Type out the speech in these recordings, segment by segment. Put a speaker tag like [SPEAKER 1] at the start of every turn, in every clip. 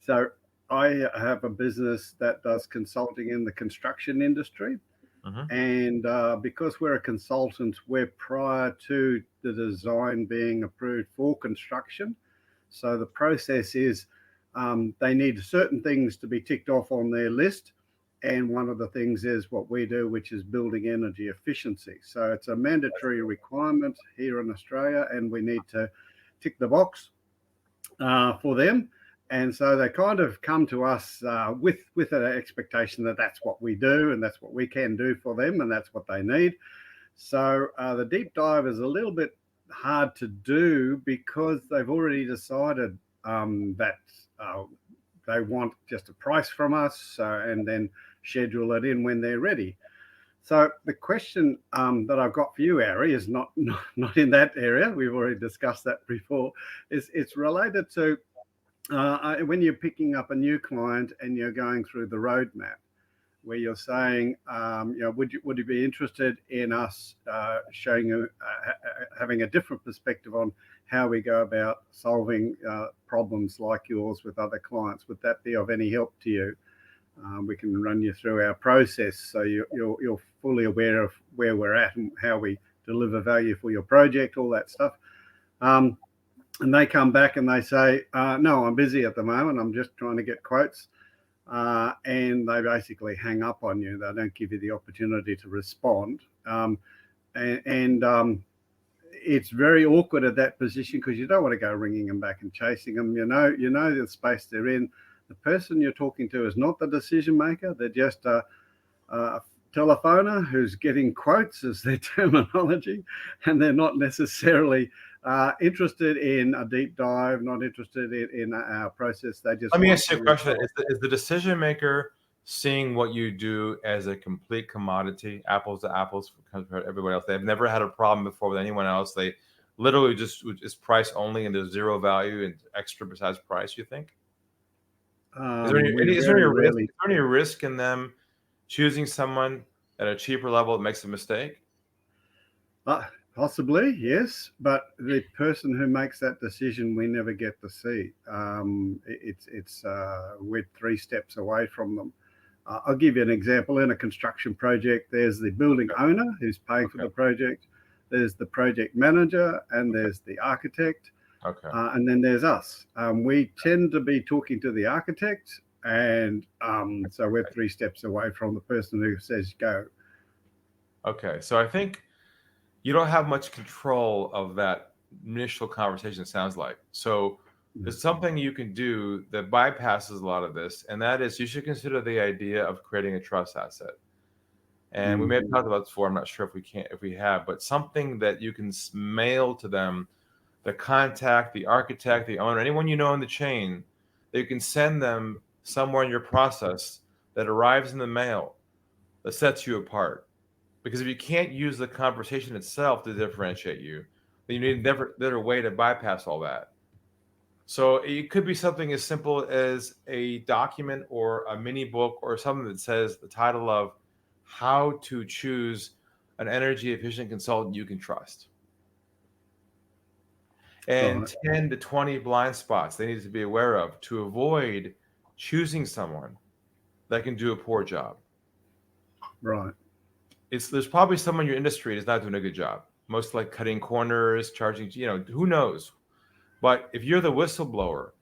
[SPEAKER 1] So I have a business that does consulting in the construction industry. And because we're a consultant, we're prior to the design being approved for construction. So the process is they need certain things to be ticked off on their list. And one of the things is what we do, which is building energy efficiency. So it's a mandatory requirement here in Australia, and we need to tick the box for them. And so they kind of come to us with an expectation that that's what we do and that's what we can do for them and that's what they need. So the deep dive is a little bit hard to do because they've already decided that they want just a price from us and then schedule it in when they're ready. So the question that I've got for you, Ari, is not in that area. We've already discussed that before. It's related to when you're picking up a new client and you're going through the roadmap, where you're saying, would you be interested in us showing you, having a different perspective on how we go about solving problems like yours with other clients? Would that be of any help to you? We can run you through our process so you're fully aware of where we're at and how we deliver value for your project, all that stuff. And they come back and they say, no, I'm busy at the moment. I'm just trying to get quotes. And they basically hang up on you. They don't give you the opportunity to respond. It's very awkward at that position because you don't want to go ringing them back and chasing them. You know the space they're in. The person you're talking to is not the decision maker. They're just a telephoner who's getting quotes, as their terminology, and they're not necessarily interested in a deep dive, not interested in our process. They just—
[SPEAKER 2] Let me ask you a question. Is the decision maker seeing what you do as a complete commodity, apples to apples compared to everybody else? They've never had a problem before with anyone else. They literally just is price only and there's zero value and extra besides price, you think? Is there any risk in them choosing someone at a cheaper level that makes a mistake?
[SPEAKER 1] Possibly, yes, but the person who makes that decision, we never get to see. We're 3 steps away from them. I'll give you an example. In a construction project, there's the building owner who's paying for the project. There's the project manager, and there's the architect. And then there's us. We tend to be talking to the architect, and so we're 3 steps away from the person who says go.
[SPEAKER 2] Okay, so I think you don't have much control of that initial conversation, it sounds like. So there's something you can do that bypasses a lot of this, and that is you should consider the idea of creating a trust asset. And we may have talked about this before. I'm not sure if we have, but something that you can mail to them, the contact, the architect, the owner, anyone you know in the chain, that you can send them somewhere in your process that arrives in the mail that sets you apart. Because if you can't use the conversation itself to differentiate you, then you need a better way to bypass all that. So it could be something as simple as a document or a mini book or something that says the title of how to choose an energy efficient consultant you can trust. And 10 to 20 blind spots they need to be aware of to avoid choosing someone that can do a poor job.
[SPEAKER 1] Right.
[SPEAKER 2] There's probably someone in your industry that's not doing a good job. Most like cutting corners, charging, who knows? But if you're the whistleblower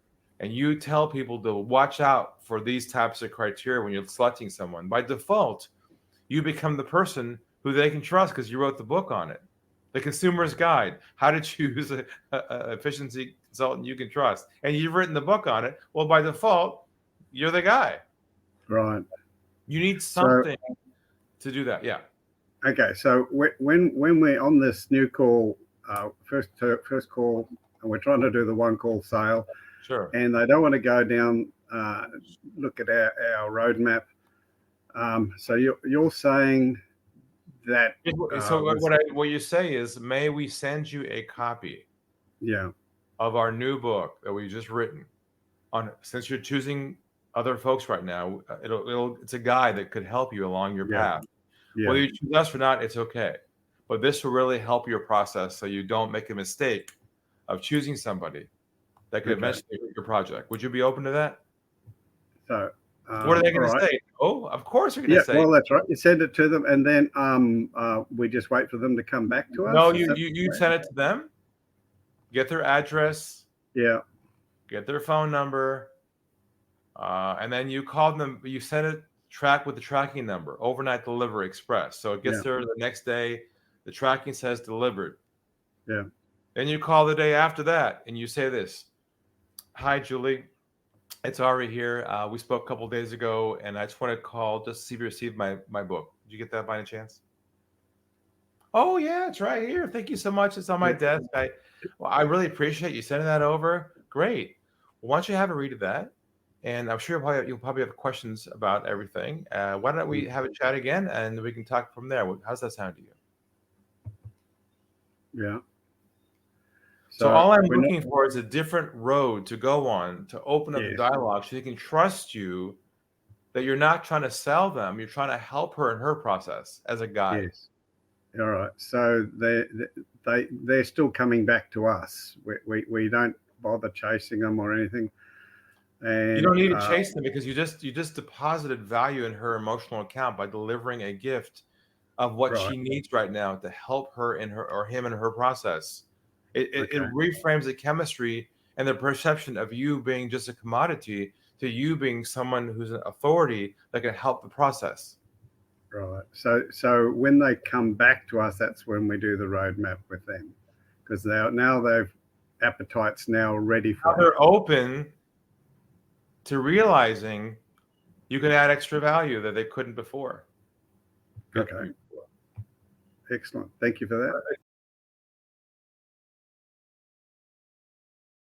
[SPEAKER 2] and you tell people to watch out for these types of criteria when you're selecting someone, by default, you become the person who they can trust because you wrote the book on it. The Consumer's Guide, how to choose an efficiency consultant you can trust. And you've written the book on it. Well, by default, you're the guy.
[SPEAKER 1] Right.
[SPEAKER 2] You need something to do that. Yeah.
[SPEAKER 1] Okay, so when we're on this new call, first call, and we're trying to do the one call sale,
[SPEAKER 2] sure,
[SPEAKER 1] and they don't want to go down, look at our roadmap. So you're saying that.
[SPEAKER 2] So what you say is, may we send you a copy?
[SPEAKER 1] Yeah.
[SPEAKER 2] Of our new book that we just written on. Since you're choosing other folks right now, it's a guide that could help you along your path. Yeah. Whether you choose us or not, it's okay. But this will really help your process so you don't make a mistake of choosing somebody that could eventually hurt your project. Would you be open to that?
[SPEAKER 1] So,
[SPEAKER 2] what are they
[SPEAKER 1] all
[SPEAKER 2] going to
[SPEAKER 1] right.
[SPEAKER 2] say? Oh, of course you're going
[SPEAKER 1] Yeah,
[SPEAKER 2] to say.
[SPEAKER 1] well, that's right. You send it to them, and then we just wait for them to come back to us.
[SPEAKER 2] No, you send it to them, get their address,
[SPEAKER 1] Yeah,
[SPEAKER 2] get their phone number, and then you call them. You send it track with the tracking number, overnight delivery express. So it gets
[SPEAKER 1] yeah,
[SPEAKER 2] there the next day. The tracking says delivered.
[SPEAKER 1] yeah.
[SPEAKER 2] Then you call the day after that, and you say this: "Hi, Julie. It's Ari here. We spoke a couple of days ago, and I just want to call just to see if you received my book. Did you get that by any chance?" Oh yeah, it's right here. Thank you so much. It's on my desk. I really appreciate you sending that over. Great. Well, why don't you have a read of that? And I'm sure you'll probably have questions about everything. Why don't we have a chat again, and we can talk from there? How's that sound to you?
[SPEAKER 1] Yeah.
[SPEAKER 2] So all I'm looking for is a different road to go on to open up the dialogue, so they can trust you that you're not trying to sell them. You're trying to help her in her process as a guide.
[SPEAKER 1] Yes. All right. So they're still coming back to us. We don't bother chasing them or anything. And
[SPEAKER 2] you don't need to chase them because you just deposited value in her emotional account by delivering a gift of what she needs right now to help her in her or him in her process. It reframes the chemistry and the perception of you being just a commodity to you being someone who's an authority that can help the process.
[SPEAKER 1] Right. So when they come back to us, that's when we do the roadmap with them, because now they've appetites now ready for.
[SPEAKER 2] Now they're open to realizing you can add extra value that they couldn't before.
[SPEAKER 1] Okay. Excellent. Thank you for that.